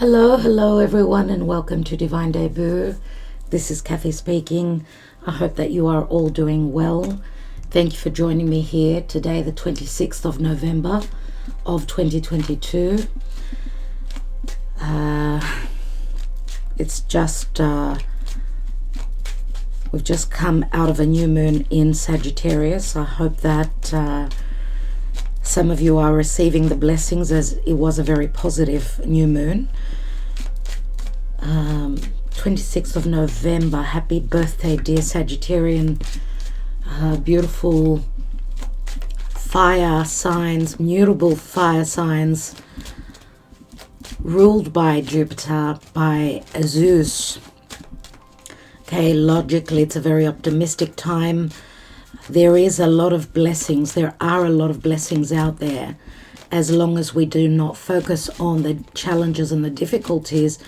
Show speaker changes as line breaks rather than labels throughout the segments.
Hello everyone, and welcome to Divine Debut. This is Kathy speaking. I hope that you are all doing well. Thank you for joining me here today, the 26th of November of 2022. It's just, we've just come out of a new moon in Sagittarius. I hope that some of you are receiving the blessings, as it was a very positive new moon. 26th of November. Happy birthday, dear Sagittarian. Beautiful fire signs, mutable fire signs, ruled by Jupiter, by Zeus. Okay, logically, it's a very optimistic time. There is a lot of blessings. There are a lot of blessings out there. As long as we do not focus on the challenges and the difficulties,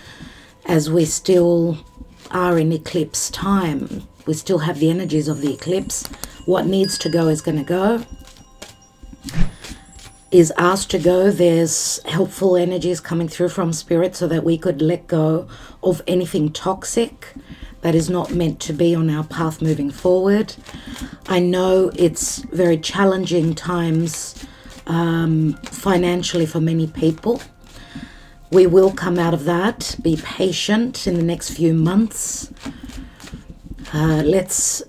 as we still are in eclipse time. We still have the energies of the eclipse. What needs to go is going to go, is asked to go. There's helpful energies coming through from Spirit so that we could let go of anything toxic that is not meant to be on our path moving forward. I know it's very challenging times financially for many people. We will come out of that. Be patient in the next few months. Let's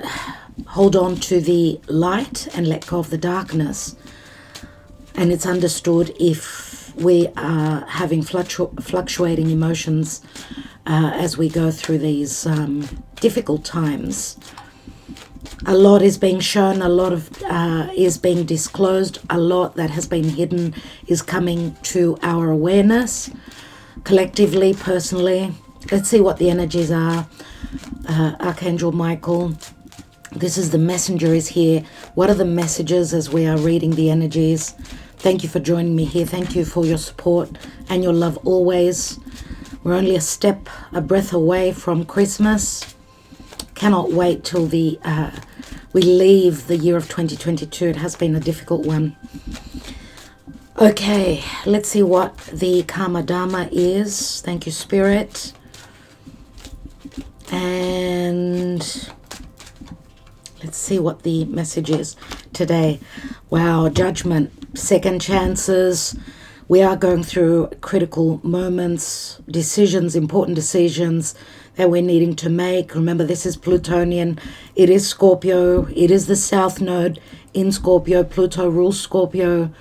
hold on to the light and let go of the darkness. And it's understood if we are having fluctuating emotions as we go through these difficult times. A lot is being shown, a lot of is being disclosed, a lot that has been hidden is coming to our awareness, collectively, personally. Let's see what the energies are. Archangel Michael, this is the messenger is here. What are the messages as we are reading the energies? Thank you for joining me here. Thank you for your support and your love always. We're only a breath away from Christmas. Cannot wait till we leave the year of 2022. It has been a difficult one. Okay, let's see what the Karma Dharma is. Thank you, Spirit. And let's see what the message is today. Wow, judgment, second chances. We are going through critical moments, decisions, important decisions that we're needing to make. Remember, this is Plutonian. It is Scorpio. It is the South Node in Scorpio. Pluto rules Scorpio.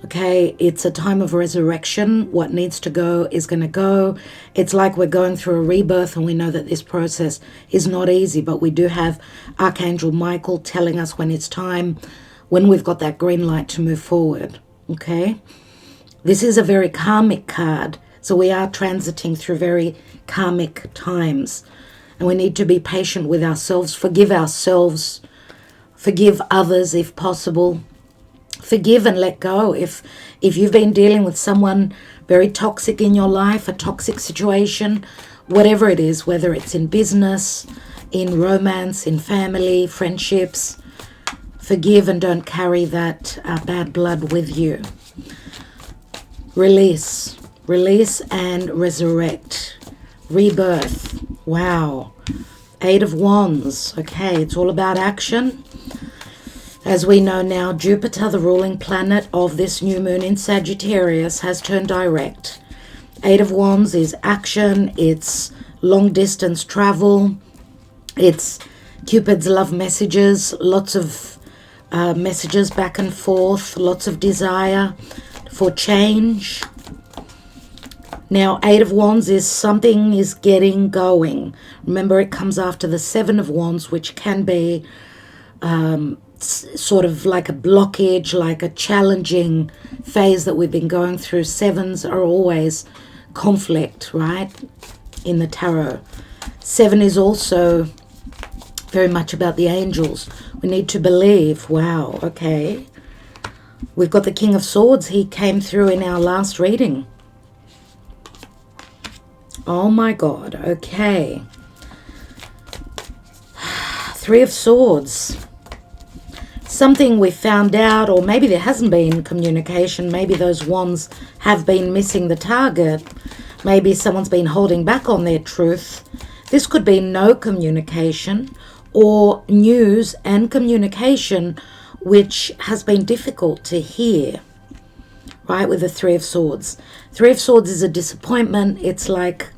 Okay, it's a time of resurrection. What needs to go is going to go. It's like we're going through a rebirth, and we know that this process is not easy, but we do have Archangel Michael telling us when it's time, when we've got that green light to move forward. Okay, this is a very karmic card. So we are transiting through very karmic times, and we need to be patient with ourselves, forgive others if possible, forgive and let go. If you've been dealing with someone very toxic in your life, a toxic situation, whatever it is, whether it's in business, in romance, in family, friendships, forgive and don't carry that bad blood with you. Release and resurrect. Rebirth. Wow. Eight of Wands. Okay, it's all about action. As we know now, Jupiter, the ruling planet of this new moon in Sagittarius, has turned direct. Eight of Wands is action. It's long distance travel. It's Cupid's love messages. Lots of messages back and forth. Lots of desire for change. Now, Eight of Wands is something is getting going. Remember, it comes after the Seven of Wands, which can be sort of like a blockage, like a challenging phase that we've been going through. Sevens are always conflict, right, in the tarot. Seven is also very much about the angels. We need to believe. Wow, okay. We've got the King of Swords. He came through in our last reading. Oh my God, okay. Three of Swords. Something we found out, or maybe there hasn't been communication. Maybe those wands have been missing the target. Maybe someone's been holding back on their truth. This could be no communication or news and communication which has been difficult to hear, right, with the Three of Swords. Three of Swords is a disappointment. It's like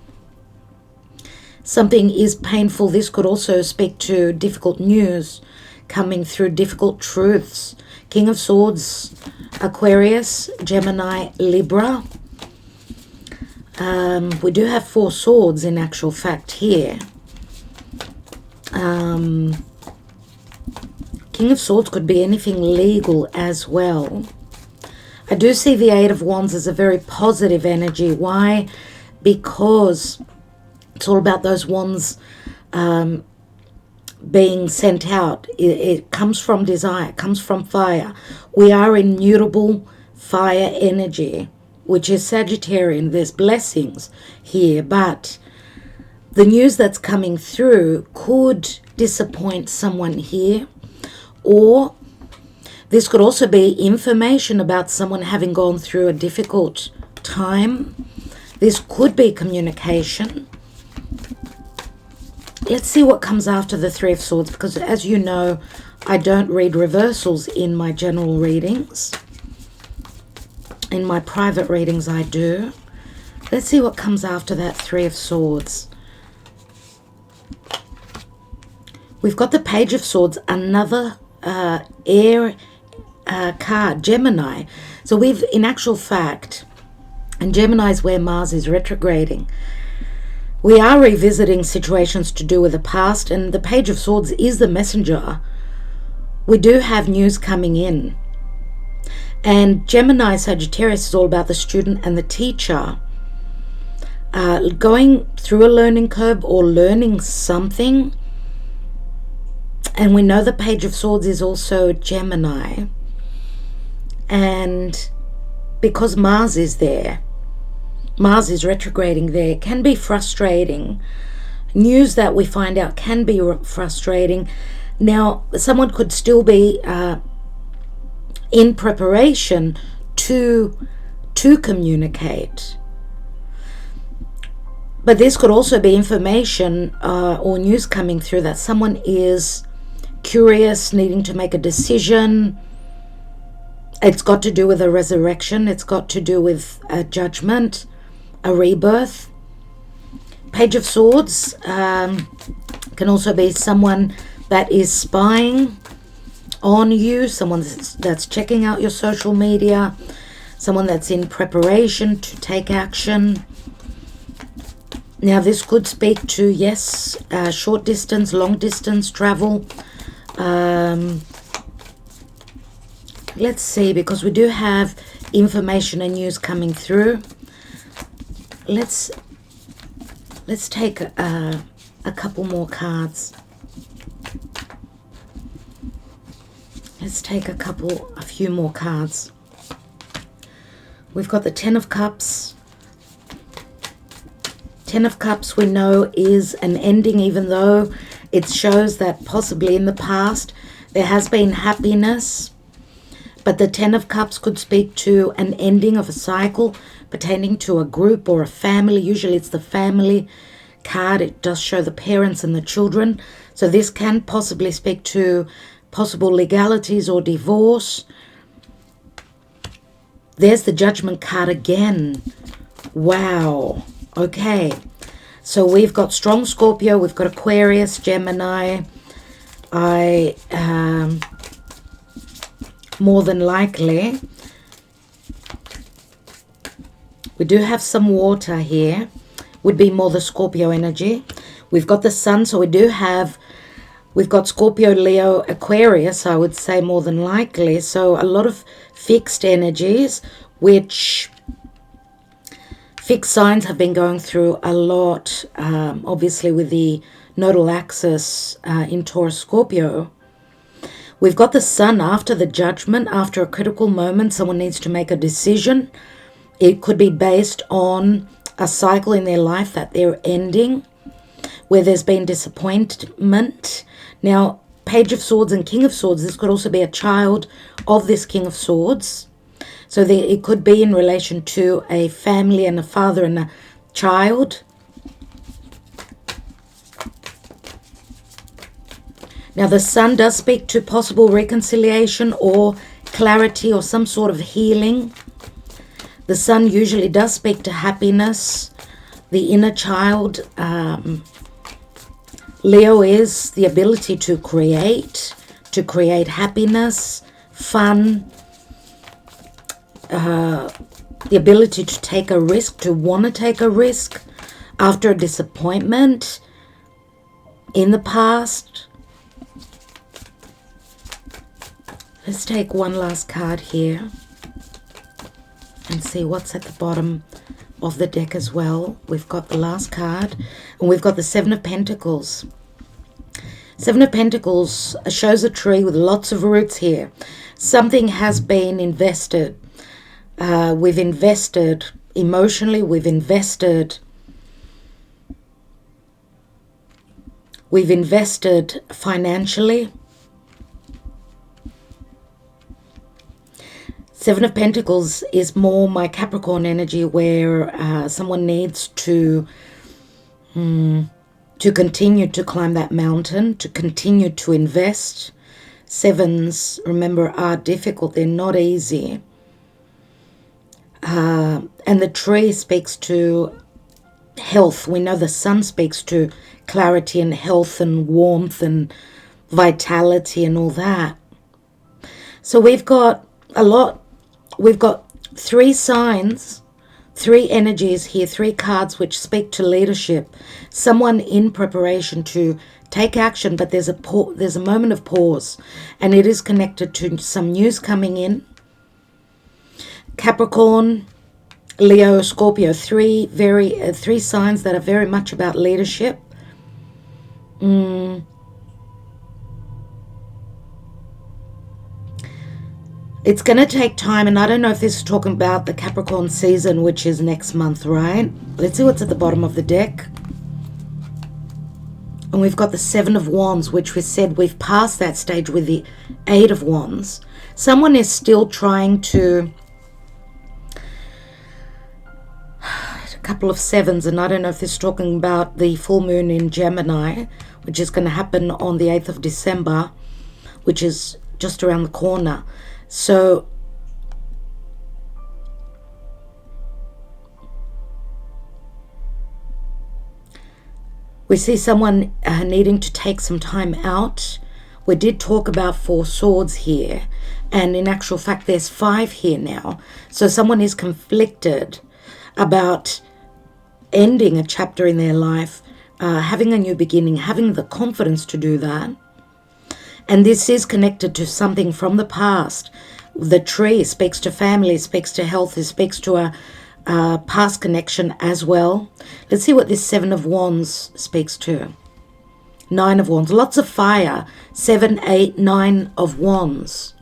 something is painful. This could also speak to difficult news coming through, difficult truths. King of Swords, Aquarius, Gemini, Libra. We do have 4 swords in actual fact here. King of Swords could be anything legal as well. I do see the Eight of Wands as a very positive energy. Why? Because it's all about those wands being sent out. It comes from desire, it comes from fire. We are immutable fire energy, which is Sagittarian. There's blessings here, but the news that's coming through could disappoint someone here, or this could also be information about someone having gone through a difficult time. This could be communication. Let's see what comes after the Three of Swords, because as you know, I don't read reversals in my general readings. In my private readings, I do. Let's see what comes after that Three of Swords. We've got the Page of Swords, another air card, Gemini. So we've, in actual fact, and Gemini is where Mars is retrograding. We are revisiting situations to do with the past, and the Page of Swords is the messenger. We do have news coming in. And Gemini Sagittarius is all about the student and the teacher. Going through a learning curve or learning something. And we know the Page of Swords is also Gemini. And because Mars is there, Mars is retrograding there, it can be frustrating. News that we find out can be frustrating. Now, someone could still be in preparation to communicate. But this could also be information or news coming through that someone is curious, needing to make a decision. It's got to do with a resurrection. It's got to do with a judgment, a rebirth. Page of Swords can also be someone that is spying on you, someone that's checking out your social media, someone that's in preparation to take action. Now this could speak to, yes, short distance, long distance travel. Let's see, because we do have information and news coming through. Let's take a couple more cards. Let's take a few more cards. We've got the Ten of Cups. Ten of Cups we know is an ending, even though it shows that possibly in the past there has been happiness. But the Ten of Cups could speak to an ending of a cycle pertaining to a group or a family. Usually it's the family card. It does show the parents and the children. So this can possibly speak to possible legalities or divorce. There's the Judgment card again. Wow. Okay. So we've got strong Scorpio. We've got Aquarius, Gemini. More than likely, we do have some water here. Would be more the Scorpio energy. We've got the Sun, so we've got Scorpio, Leo, Aquarius, I would say more than likely. So a lot of fixed energies, which fixed signs have been going through a lot, obviously with the nodal axis in Taurus, Scorpio. We've got the Sun after the Judgment, after a critical moment. Someone needs to make a decision. It could be based on a cycle in their life that they're ending, where there's been disappointment. Now, Page of Swords and King of Swords, this could also be a child of this King of Swords. So it could be in relation to a family and a father and child. Now the Sun does speak to possible reconciliation or clarity or some sort of healing. The Sun usually does speak to happiness, the inner child. Leo is the ability to create happiness, fun, the ability to take a risk, to want to take a risk after a disappointment in the past. Let's take one last card here and see what's at the bottom of the deck as well. We've got the last card and we've got the Seven of Pentacles. Seven of Pentacles shows a tree with lots of roots here. Something has been invested. We've invested emotionally, we've invested financially. Seven of Pentacles is more my Capricorn energy, where someone needs to continue to climb that mountain, to continue to invest. Sevens, remember, are difficult. They're not easy. And the tree speaks to health. We know the Sun speaks to clarity and health and warmth and vitality and all that. So we've got a lot. We've got 3 signs, 3 energies here, 3 cards which speak to leadership. Someone in preparation to take action, but there's a moment of pause, and it is connected to some news coming in. Capricorn, Leo, Scorpio, 3 signs that are very much about leadership. It's going to take time, and I don't know if this is talking about the Capricorn season, which is next month, right? Let's see what's at the bottom of the deck. And we've got the Seven of Wands, which we said we've passed that stage with the Eight of Wands. Someone is still trying to... A couple of sevens, and I don't know if this is talking about the full moon in Gemini, which is going to happen on the 8th of December, which is just around the corner. So we see someone needing to take some time out. We did talk about 4 swords here, and in actual fact there's 5 here now. So someone is conflicted about ending a chapter in their life, having a new beginning, having the confidence to do that. And this is connected to something from the past. The tree speaks to family, speaks to health, it speaks to a past connection as well. Let's see what this Seven of Wands speaks to. 9 of Wands, lots of fire. 7, 8, 9 of Wands.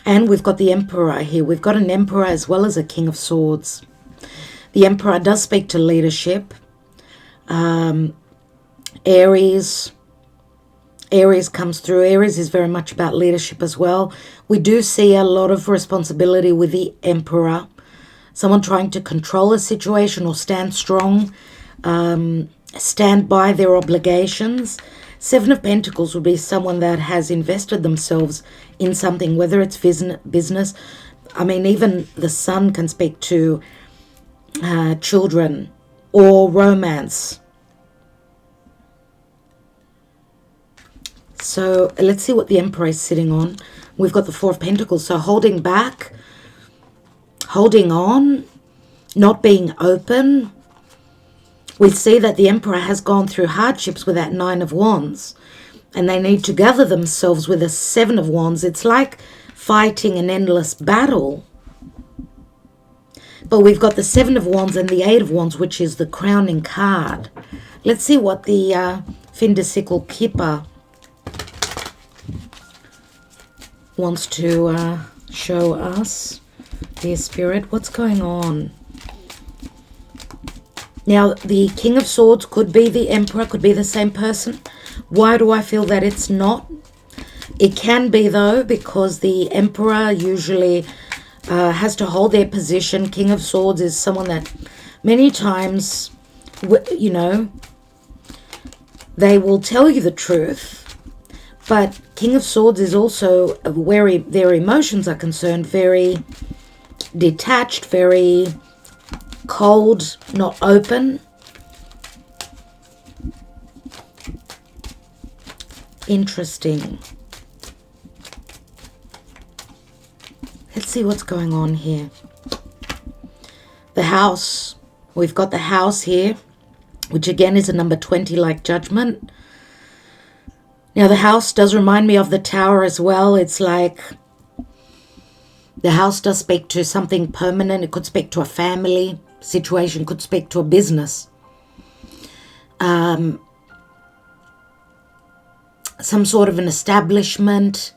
And we've got the Emperor here. We've got an Emperor as well as a King of Swords. The Emperor does speak to leadership. Aries comes through. Aries is very much about leadership as well. We do see a lot of responsibility with the Emperor. Someone trying to control a situation or stand strong, stand by their obligations. 7 of Pentacles would be someone that has invested themselves in something, whether it's business. I mean, even the Sun can speak to children or romance. So let's see what the Emperor is sitting on. We've got the 4 of Pentacles. So holding back, holding on, not being open. We see that the Emperor has gone through hardships with that 9 of Wands. And they need to gather themselves with a 7 of Wands. It's like fighting an endless battle. But we've got the 7 of Wands and the 8 of Wands, which is the crowning card. Let's see what the Fin de Sickle Keeper wants to show us. Dear Spirit, what's going on? Now, the King of Swords could be the Emperor, could be the same person. Why do I feel that it's not? It can be, though, because the Emperor usually has to hold their position. King of Swords is someone that many times, you know, they will tell you the truth, but King of Swords is also, where their emotions are concerned, very detached, very cold, not open. Interesting. Let's see what's going on here. The house. We've got the house here, which again is a number 20, like Judgment. Now the house does remind me of the Tower as well. It's like the house does speak to something permanent. It could speak to a family situation, could speak to a business. Some sort of an establishment,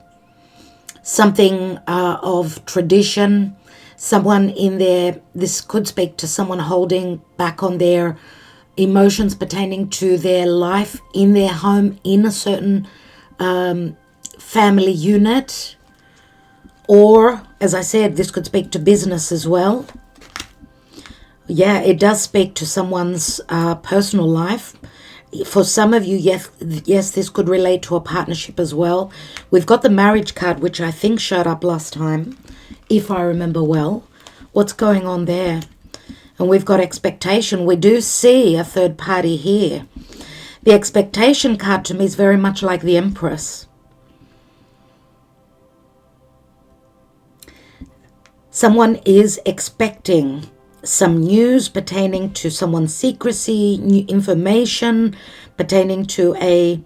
something of tradition. Someone in there, this could speak to someone holding back on their emotions pertaining to their life in their home, in a certain family unit. Or, as I said, this could speak to business as well. Yeah, it does speak to someone's personal life. For some of you, yes, this could relate to a partnership as well. We've got the marriage card, which I think showed up last time, if I remember well. What's going on there? And we've got expectation. We do see a third party here. The expectation card to me is very much like the Empress. Someone is expecting some news pertaining to someone's secrecy, new information pertaining to a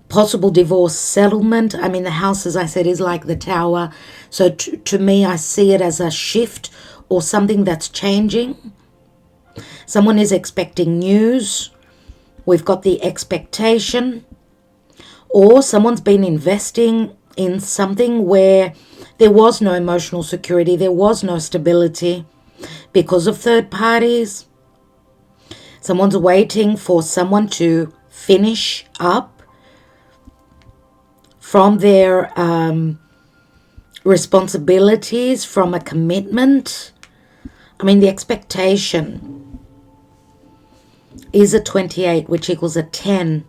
possible divorce settlement. I mean, the house, as I said, is like the Tower. So to me, I see it as a shift or something that's changing. Someone is expecting news. We've got the expectation. Or someone's been investing in something where there was no emotional security, there was no stability because of third parties. Someone's waiting for someone to finish up from their responsibilities, from a commitment. I mean, the expectation is a 28, which equals a 10.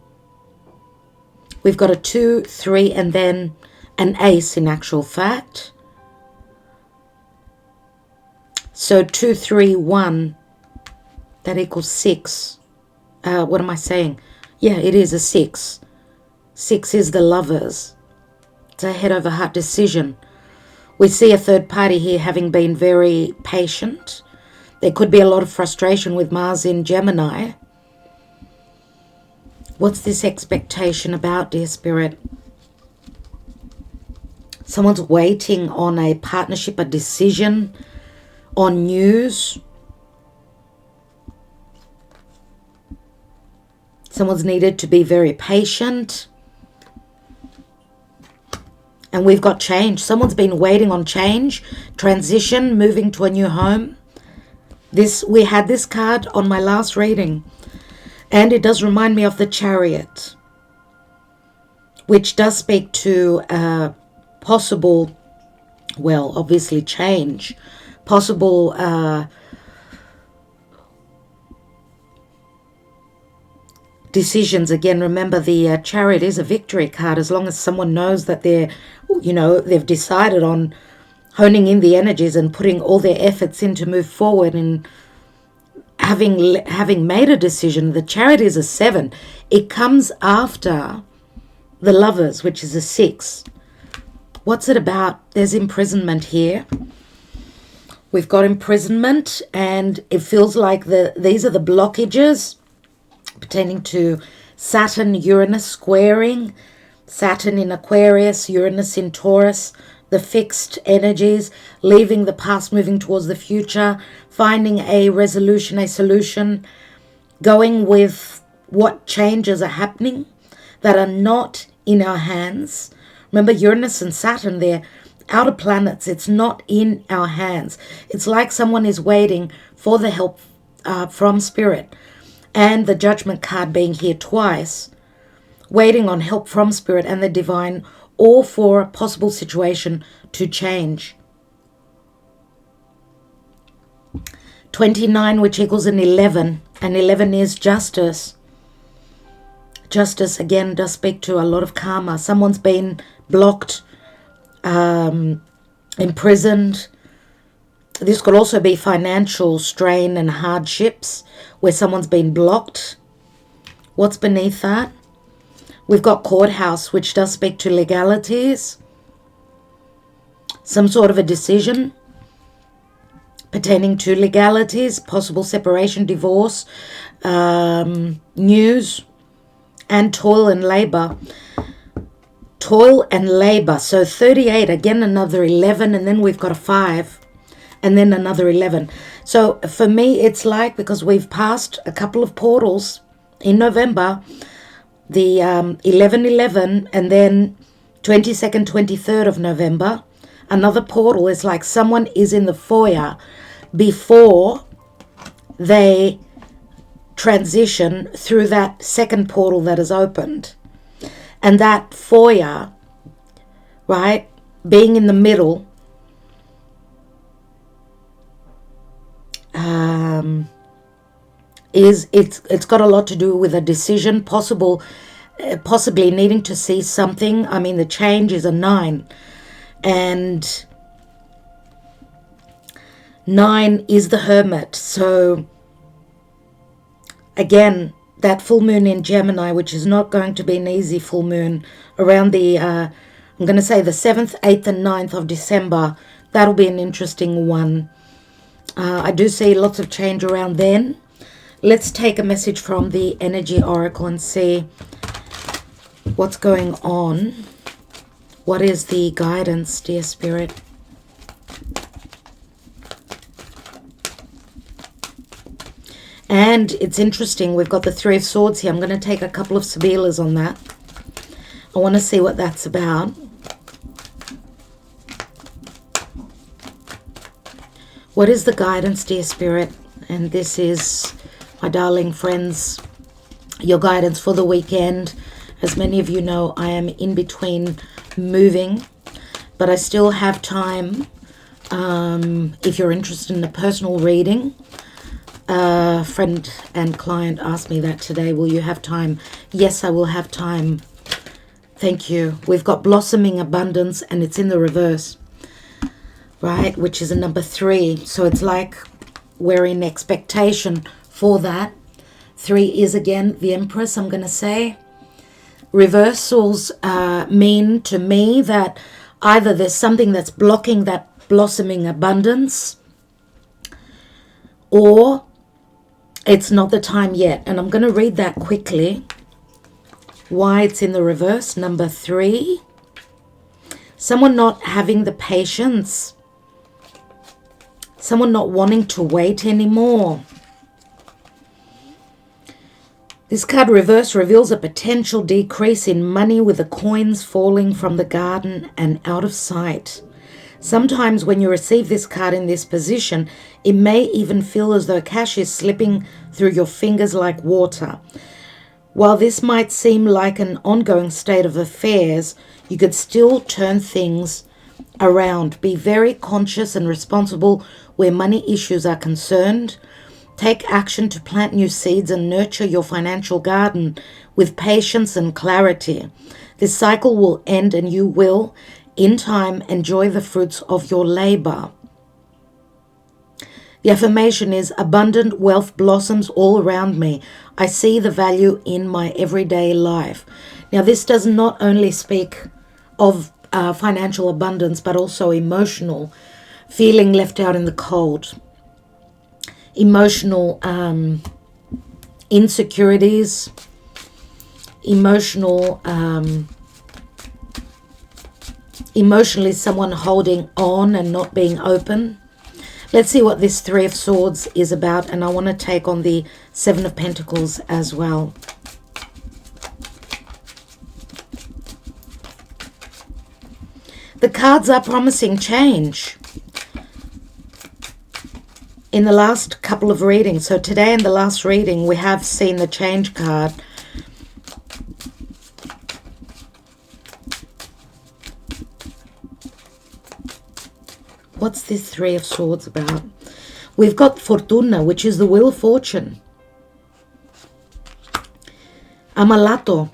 We've got a 2, 3, and then an ace in actual fact. So 2, 3, 1, that equals 6. What am I saying? Yeah, it is a 6. 6 is the Lovers. It's a head over heart decision. We see a third party here having been very patient. There could be a lot of frustration with Mars in Gemini. What's this expectation about, dear Spirit? Someone's waiting on a partnership, a decision, on news. Someone's needed to be very patient. And we've got change. Someone's been waiting on change, transition, moving to a new home. We had this card on my last reading. And it does remind me of the Chariot, which does speak to possible, well, obviously change, possible decisions. Again, remember the Chariot is a victory card. As long as someone knows that they've decided on honing in the energies and putting all their efforts in to move forward and having made a decision. The Chariot is a 7. It comes after the Lovers, which is a 6. What's it about? There's imprisonment here. We've got imprisonment, and it feels like these are the blockages pertaining to Saturn, Uranus squaring, Saturn in Aquarius, Uranus in Taurus, the fixed energies, leaving the past, moving towards the future, finding a resolution, a solution, going with what changes are happening that are not in our hands. Remember, Uranus and Saturn, they're outer planets. It's not in our hands. It's like someone is waiting for the help from Spirit. And the Judgment card being here twice, waiting on help from Spirit and the Divine, or for a possible situation to change. 29, which equals an 11. And 11 is justice. Justice, again, does speak to a lot of karma. Someone's been blocked, imprisoned. This could also be financial strain and hardships where someone's been blocked. What's beneath that? We've got courthouse, which does speak to legalities. Some sort of a decision pertaining to legalities, possible separation, divorce, news, and toil and labor. Toil and labor. So 38, again, another 11, and then we've got a 5, and then another 11. So for me, it's like, because we've passed a couple of portals in November, the 11/11, and then 22nd, 23rd of November, another portal. Is like someone is in the foyer before they transition through that second portal that is opened. And that foyer, right, being in the middle, it's got a lot to do with a decision, possibly needing to see something. I mean, the change is a 9, and 9 is the Hermit. So again, that full moon in Gemini, which is not going to be an easy full moon, around the I'm going to say the 7th, 8th and 9th of December. That'll be an interesting one. I do see lots of change around then. Let's take a message from the Energy Oracle and see what's going on. What is the guidance, dear Spirit? And it's interesting, we've got the 3 of Swords here. I'm going to take a couple of Sibilas on that. I want to see what that's about. What is the guidance, dear Spirit? And this is, my darling friends, your guidance for the weekend. As many of you know, I am in between moving, but I still have time. If you're interested in a personal reading, a friend and client asked me that today. Will you have time? Yes, I will have time. Thank you. We've got blossoming abundance, and it's in the reverse, right? Which is a number 3. So it's like we're in expectation for that. 3 is, again, the Empress, I'm going to say. Reversals mean to me that either there's something that's blocking that blossoming abundance, or it's not the time yet. And I'm going to read that quickly. Why it's in the reverse. Number 3. Someone not having the patience. Someone not wanting to wait anymore. This card reverse reveals a potential decrease in money with the coins falling from the garden and out of sight. Sometimes when you receive this card in this position, it may even feel as though cash is slipping through your fingers like water. While this might seem like an ongoing state of affairs, you could still turn things around. Be very conscious and responsible where money issues are concerned. Take action to plant new seeds and nurture your financial garden with patience and clarity. This cycle will end and you will, in time, enjoy the fruits of your labor. The affirmation is, abundant wealth blossoms all around me. I see the value in my everyday life. Now, this does not only speak of financial abundance, but also emotional, feeling left out in the cold, emotional insecurities, emotionally someone holding on and not being open. Let's see what this 3 of Swords is about, and I want to take on the 7 of Pentacles as well. The cards are promising change in the last couple of readings. So today in the last reading, we have seen the change card. What's this 3 of Swords about? We've got Fortuna, which is the Wheel of Fortune. Amalato,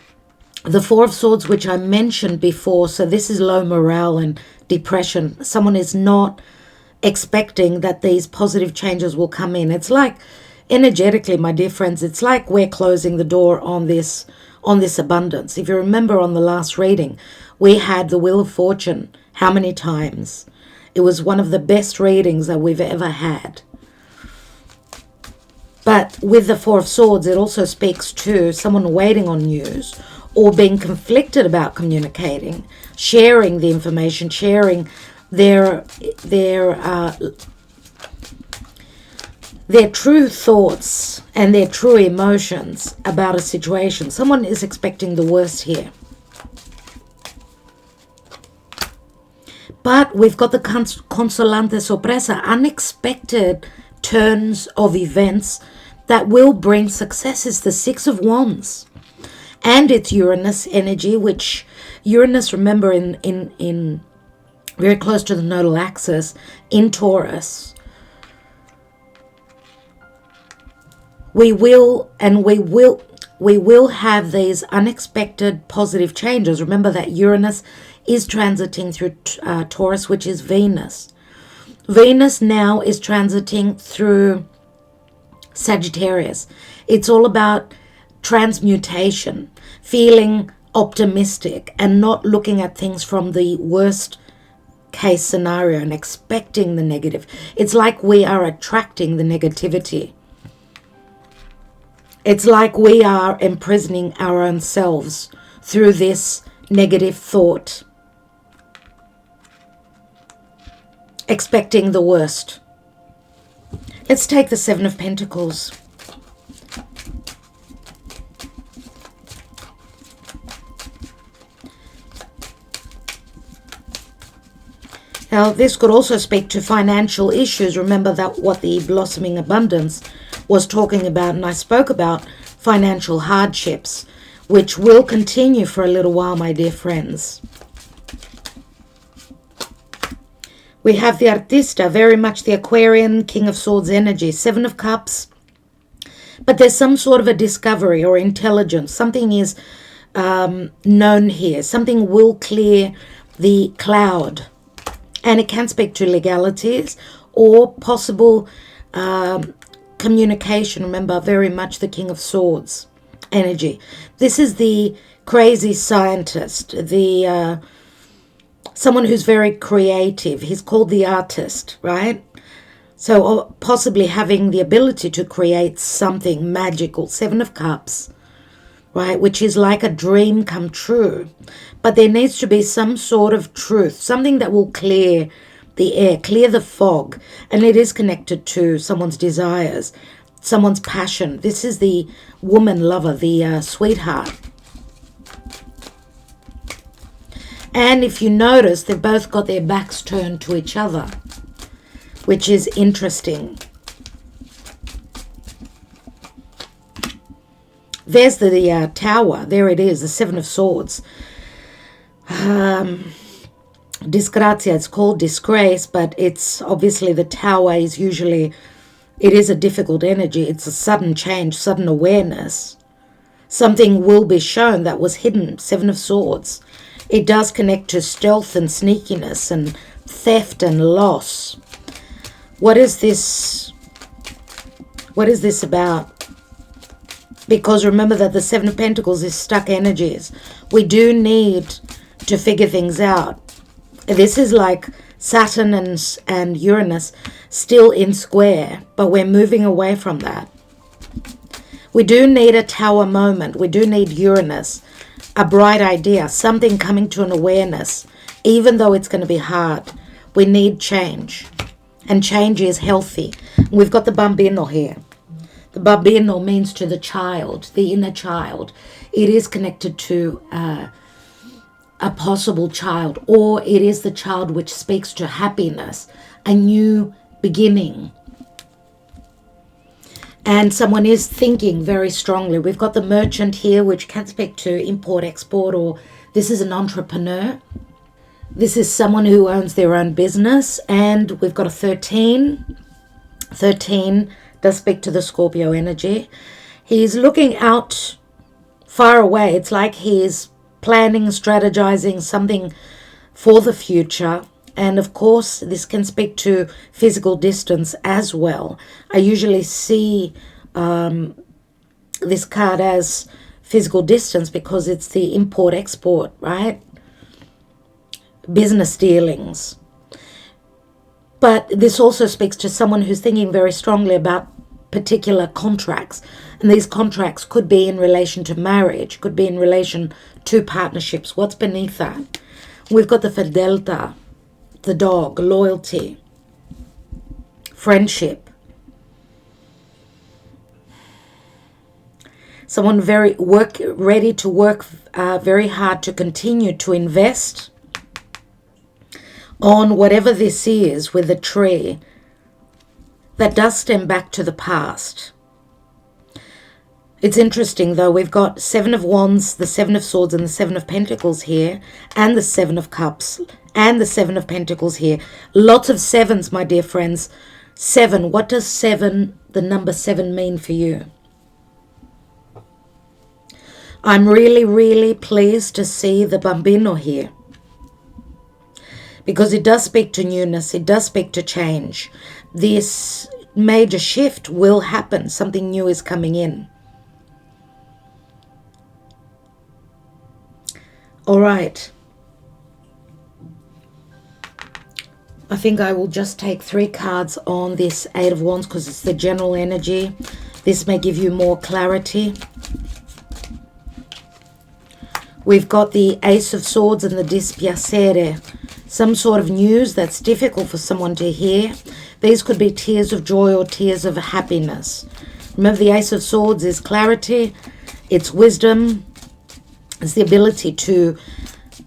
the Four of Swords, which I mentioned before. So this is low morale and depression. Someone is not expecting that these positive changes will come in. It's like, energetically, my dear friends, it's like we're closing the door on this abundance. If you remember on the last reading, we had the Wheel of Fortune. How many times? It was one of the best readings that we've ever had. But with the Four of Swords, it also speaks to someone waiting on news or being conflicted about communicating, sharing the information, sharing their true thoughts and their true emotions about a situation. Someone is expecting the worst here. But we've got the consolante sorpresa, unexpected turns of events that will bring success. Is the Six of Wands. And it's Uranus energy, which Uranus, remember, in very close to the nodal axis in Taurus. We will have these unexpected positive changes. Remember that Uranus is transiting through Taurus, which is Venus. Venus now is transiting through Sagittarius. It's all about transmutation, feeling optimistic and not looking at things from the worst case scenario and expecting the negative. It's like we are attracting the negativity. It's like we are imprisoning our own selves through this negative thought, expecting the worst. Let's take the Seven of Pentacles. Now, this could also speak to financial issues. Remember that what the Blossoming Abundance was talking about, and I spoke about financial hardships, which will continue for a little while, my dear friends. We have the Artista, very much the Aquarian, King of Swords energy, Seven of Cups. But there's some sort of a discovery or intelligence. Something is known here. Something will clear the cloud. And it can speak to legalities or possible communication. Remember, very much the King of Swords energy. This is the crazy scientist, the someone who's very creative. He's called the artist, right? So possibly having the ability to create something magical. Seven of Cups, right? Which is like a dream come true. But there needs to be some sort of truth, something that will clear the air, clear the fog. And it is connected to someone's desires, someone's passion. This is the woman lover, the sweetheart. And if you notice, they've both got their backs turned to each other, which is interesting. There's the Tower. There it is, the Seven of Swords. Disgrazia, it's called disgrace, but it's obviously the Tower is usually, it is a difficult energy. It's a sudden change, sudden awareness. Something will be shown that was hidden. Seven of Swords. It does connect to stealth and sneakiness and theft and loss. What is this? What is this about? Because remember that the Seven of Pentacles is stuck energies. We do need to figure things out. This is like Saturn and Uranus still in square, but we're moving away from that. We do need a Tower moment. We do need Uranus, a bright idea, something coming to an awareness, even though it's going to be hard. We need change, and change is healthy. We've got the Bambino here. The Bambino means to the child, the inner child. It is connected to a possible child, or it is the child which speaks to happiness, a new beginning. And someone is thinking very strongly. We've got the Merchant here, which can speak to import, export, or this is an entrepreneur. This is someone who owns their own business. And we've got a 13. 13 does speak to the Scorpio energy. He's looking out far away. It's like he's planning, strategizing something for the future. And of course, this can speak to physical distance as well. I usually see this card as physical distance because it's the import-export, right? Business dealings. But this also speaks to someone who's thinking very strongly about particular contracts. And these contracts could be in relation to marriage, could be in relation to partnerships. What's beneath that? We've got the Fidelta, the dog, loyalty, friendship. Someone ready to work very hard to continue to invest on whatever this is with the tree that does stem back to the past. It's interesting though, we've got 7 of Wands, the 7 of Swords and the 7 of Pentacles here, and the 7 of Cups and the 7 of Pentacles here. Lots of 7s, my dear friends. 7, what does 7, the number 7 mean for you? I'm really, really pleased to see the Bambino here, because it does speak to newness, it does speak to change. This major shift will happen, something new is coming in. All right. I think I will just take 3 cards on this 8 of Wands because it's the general energy. This may give you more clarity. We've got the Ace of Swords and the Dispiacere. Some sort of news that's difficult for someone to hear. These could be tears of joy or tears of happiness. Remember, the Ace of Swords is clarity, it's wisdom, it's the ability to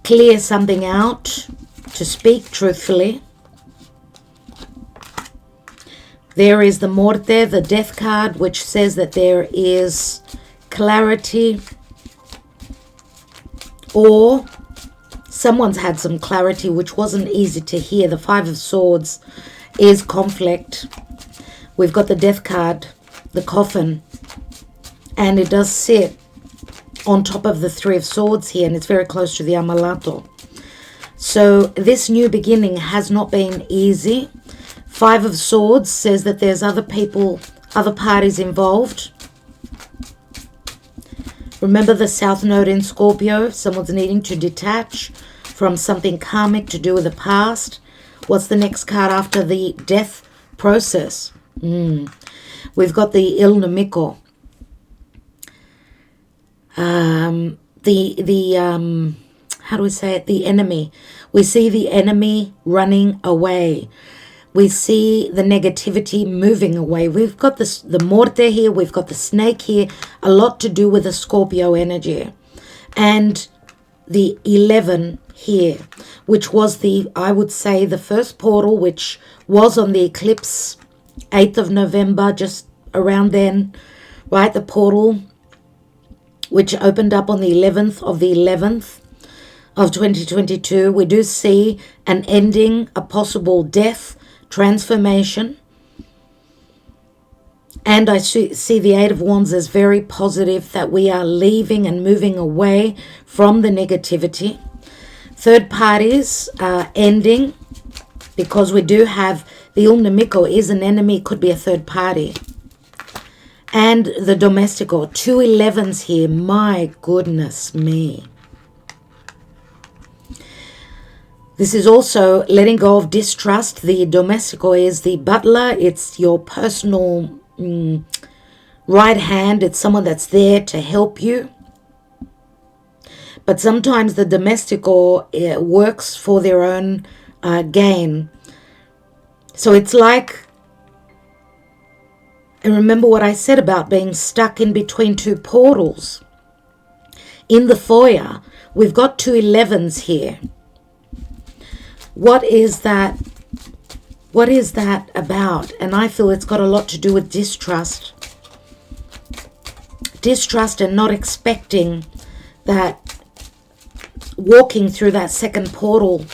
clear something out, to speak truthfully. There is the Morte, the death card, which says that there is clarity, or someone's had some clarity which wasn't easy to hear. The 5 of Swords is conflict. We've got the death card, the coffin, and it does sit on top of the 3 of Swords here, and it's very close to the Ammalato. So this new beginning has not been easy. 5 of Swords says that there's other people, other parties involved. Remember the South Node in Scorpio. Someone's needing to detach from something karmic to do with the past. What's the next card after the death process? We've got the Il Nemico. How do we say it? The enemy. We see the enemy running away. We see the negativity moving away. We've got this, the Morte here. We've got the snake here. A lot to do with the Scorpio energy. And the 11 here, which was the, I would say, the first portal, which was on the eclipse, 8th of November, just around then, right? The portal, which opened up on the 11th of the 11th of 2022. We do see an ending, a possible death, transformation. And I see the 8 of Wands as very positive, that we are leaving and moving away from the negativity. Third parties are ending, because we do have the Il Nemico is an enemy, could be a third party. And the Domestico, 2 11s here, my goodness me. This is also letting go of distrust. The Domestico is the butler. It's your personal right hand. It's someone that's there to help you. But sometimes the Domestico works for their own gain. So it's like, and remember what I said about being stuck in between 2 portals. In the foyer, we've got 2 11s here. What is that? What is that about? And I feel it's got a lot to do with distrust. Distrust and not expecting that walking through that second portal,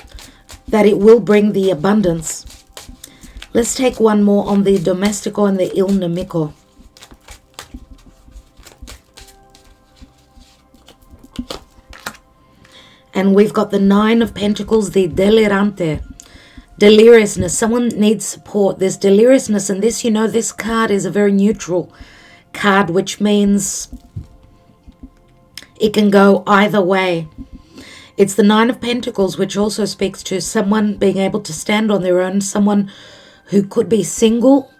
that it will bring the abundance. Let's take one more on the domestico and the il nemico. And we've got the 9 of Pentacles, the delirante. Deliriousness. Someone needs support. There's deliriousness. And this, you know, this card is a very neutral card, which means it can go either way. It's the 9 of Pentacles, which also speaks to someone being able to stand on their own, someone who could be single,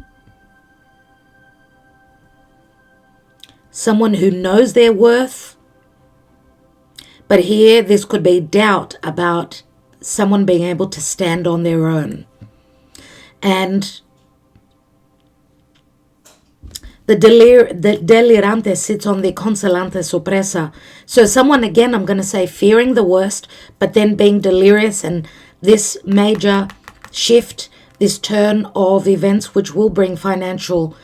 someone who knows their worth. But here, this could be doubt about someone being able to stand on their own. And the delirante sits on the consolante sorpresa. So someone, again, I'm going to say fearing the worst, but then being delirious, and this major shift, this turn of events, which will bring financial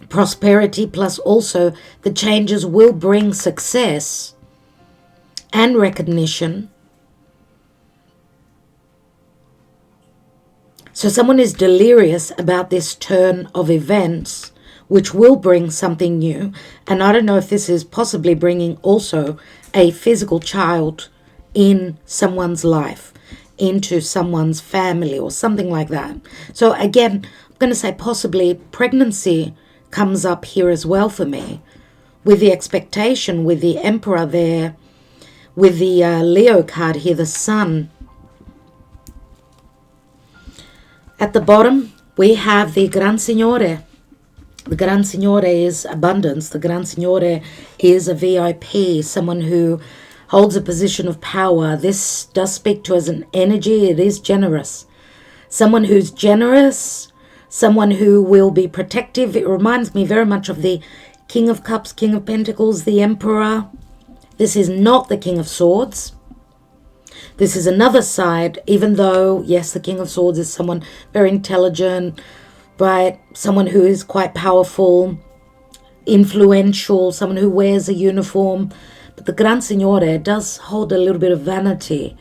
prosperity, plus also the changes will bring success and recognition. So someone is delirious about this turn of events, which will bring something new. And I don't know if this is possibly bringing also a physical child in someone's life, into someone's family or something like that. So again, I'm going to say possibly pregnancy comes up here as well for me, with the expectation, with the Emperor there, with the Leo card here, the Sun. At the bottom, we have the Gran Signore. The Gran Signore is abundance. The Gran Signore is a VIP, someone who holds a position of power. This does speak to as an energy. It is generous. Someone who's generous, someone who will be protective. It reminds me very much of the King of Cups, King of Pentacles, the Emperor. This is not the King of Swords. This is another side, even though, yes, the King of Swords is someone very intelligent, right? Someone who is quite powerful, influential, someone who wears a uniform. But the Gran Signore does hold a little bit of vanity.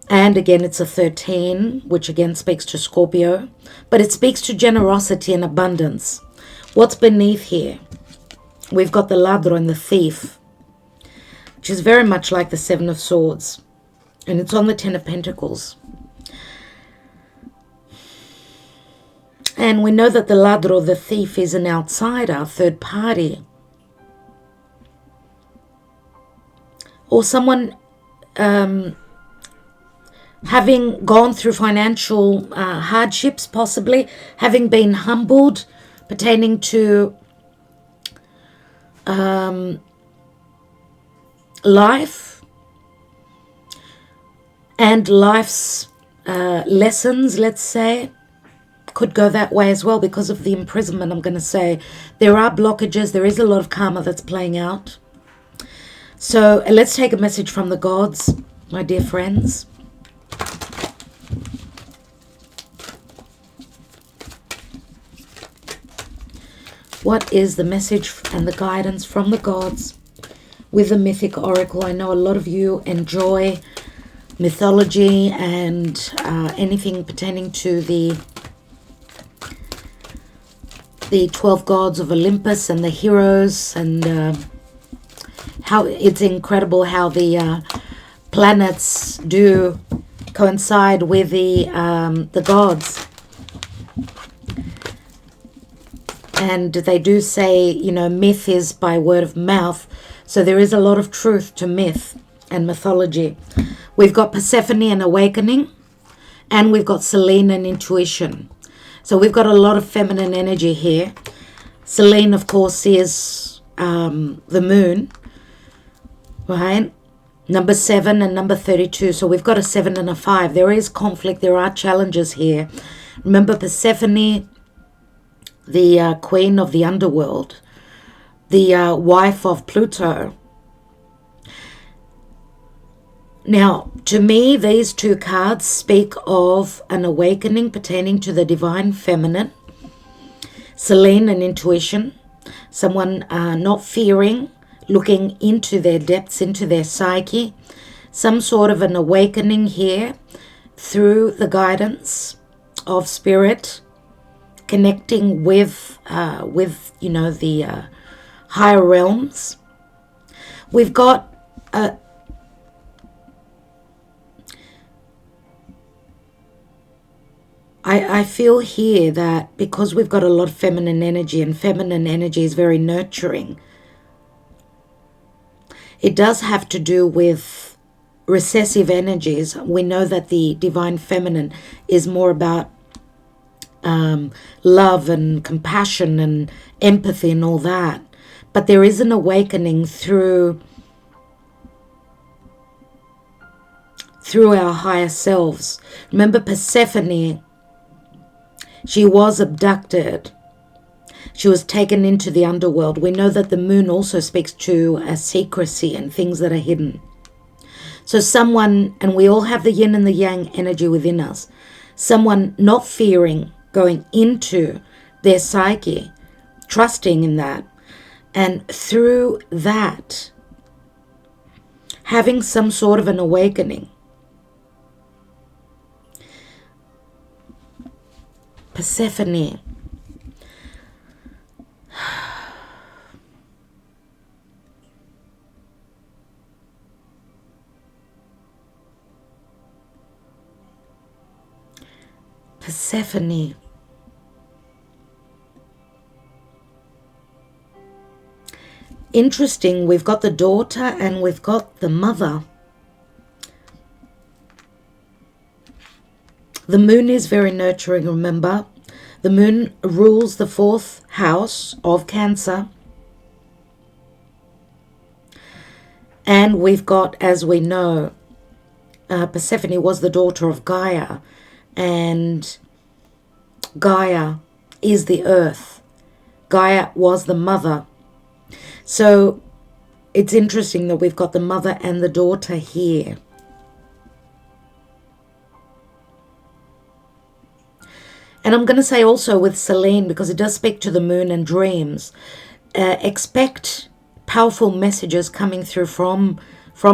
And again, it's a 13, which again speaks to Scorpio. But it speaks to generosity and abundance. What's beneath here? We've got the ladro and the thief, which is very much like the 7 of Swords. And it's on the 10 of Pentacles. And we know that the ladro, the thief, is an outsider, third party. Or someone having gone through financial hardships, possibly, having been humbled, pertaining to life and life's lessons, let's say, could go that way as well because of the imprisonment. I'm going to say there are blockages. There is a lot of karma that's playing out. So let's take a message from the gods, my dear friends. What is the message and the guidance from the gods with the mythic oracle? I know a lot of you enjoy mythology and anything pertaining to the 12 gods of Olympus and the heroes, and how it's incredible how the planets do coincide with the gods. And they do say, you know, myth is by word of mouth. So there is a lot of truth to myth and mythology. We've got Persephone and awakening, and we've got Selene and intuition. So we've got a lot of feminine energy here. Selene, of course, is the moon, right? Number 7 and number 32. So we've got a 7 and a 5. There is conflict. There are challenges here. Remember Persephone, the queen of the underworld, the wife of Pluto. Now, to me, these two cards speak of an awakening pertaining to the divine feminine, Selene and intuition, someone not fearing, looking into their depths, into their psyche, some sort of an awakening here through the guidance of spirit, connecting with the higher realms. We've got I feel here that because we've got a lot of feminine energy, and feminine energy is very nurturing, it does have to do with recessive energies. We know that the divine feminine is more about love and compassion and empathy and all that. But there is an awakening through our higher selves. Remember Persephone, she was abducted. She was taken into the underworld. We know that the moon also speaks to secrecy and things that are hidden. So someone, and we all have the yin and the yang energy within us, someone not fearing going into their psyche, trusting in that, and through that, having some sort of an awakening. Persephone. Persephone. Interesting, we've got the daughter and we've got the mother. The moon is very nurturing, remember. The moon rules the 4th house of Cancer. And we've got, as we know, Persephone was the daughter of Gaia. And Gaia is the earth. Gaia was the mother. So it's interesting that we've got the mother and the daughter here. And I'm going to say also with Selene, because it does speak to the moon and dreams, expect powerful messages coming through from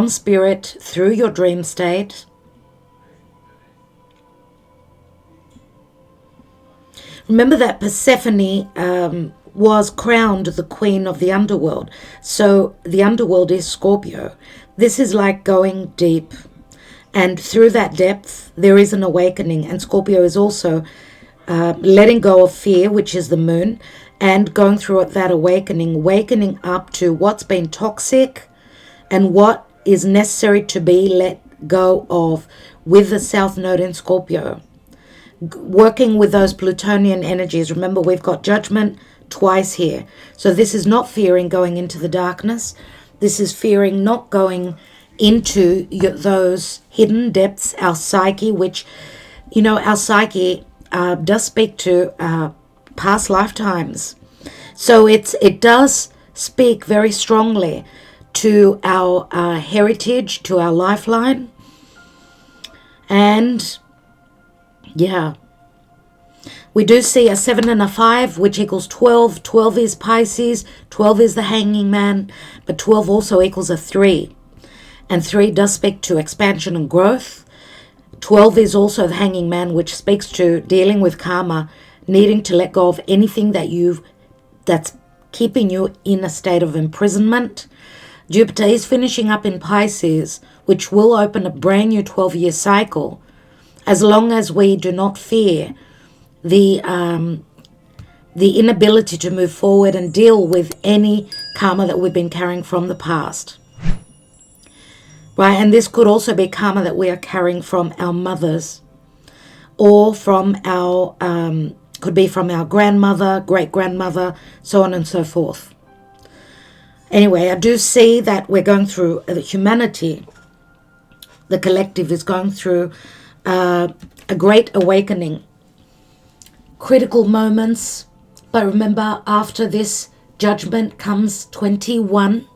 spirit through your dream state. Remember that Persephone was crowned the queen of the underworld. So the underworld is Scorpio. This is like going deep. And through that depth, there is an awakening. And Scorpio is also letting go of fear, which is the moon, and going through that awakening, wakening up to what's been toxic and what is necessary to be let go of with the South Node in Scorpio. Working with those Plutonian energies. Remember, we've got judgment twice here. So this is not fearing going into the darkness. This is fearing not going into those hidden depths, our psyche, which, our psyche does speak to past lifetimes. So it does speak very strongly to our heritage, to our lifeline. And yeah, we do see a 7 and a 5, which equals 12. 12 is Pisces, 12 is the hanging man, but 12 also equals a 3. And 3 does speak to expansion and growth. 12 is also the hanging man, which speaks to dealing with karma, needing to let go of anything that's keeping you in a state of imprisonment. Jupiter is finishing up in Pisces, which will open a brand new 12-year cycle, as long as we do not fear the inability to move forward and deal with any karma that we've been carrying from the past. Right, and this could also be karma that we are carrying from our mothers, or from our, could be from our grandmother, great-grandmother, so on and so forth. Anyway, I do see that we're going through, humanity, the collective is going through a great awakening. Critical moments, but remember, after this judgment comes 21,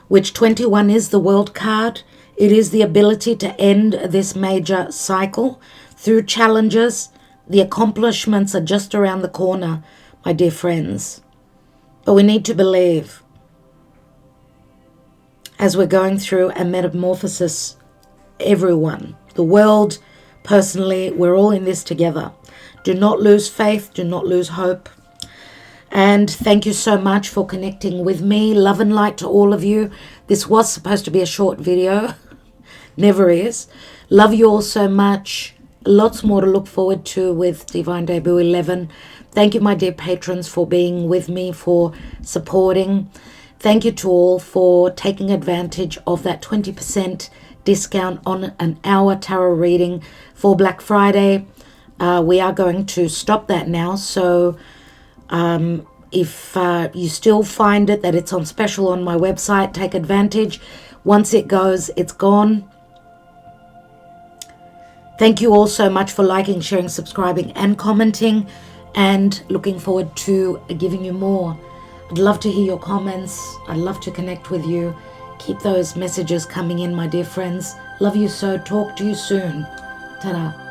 which 21 is the world card. It is the ability to end this major cycle through challenges. The accomplishments are just around the corner, my dear friends. But we need to believe, as we're going through a metamorphosis, everyone, the world, Personally, we're all in this together. Do not lose faith. Do not lose hope. And thank you so much for connecting with me. Love and light to all of you. This was supposed to be a short video. Never is. Love you all so much. Lots more to look forward to with Divine Debut 11. Thank you, my dear patrons, for being with me, for supporting. Thank you to all for taking advantage of that 20% discount on an hour tarot reading for Black Friday. We are going to stop that now. So if you still find it that it's on special on my website, take advantage. Once it goes, it's gone. Thank you all so much for liking, sharing, subscribing, and commenting, and looking forward to giving you more. I'd love to hear your comments. I'd love to connect with you. Keep those messages coming in, my dear friends. Love you so. Talk to you soon. Ta-da.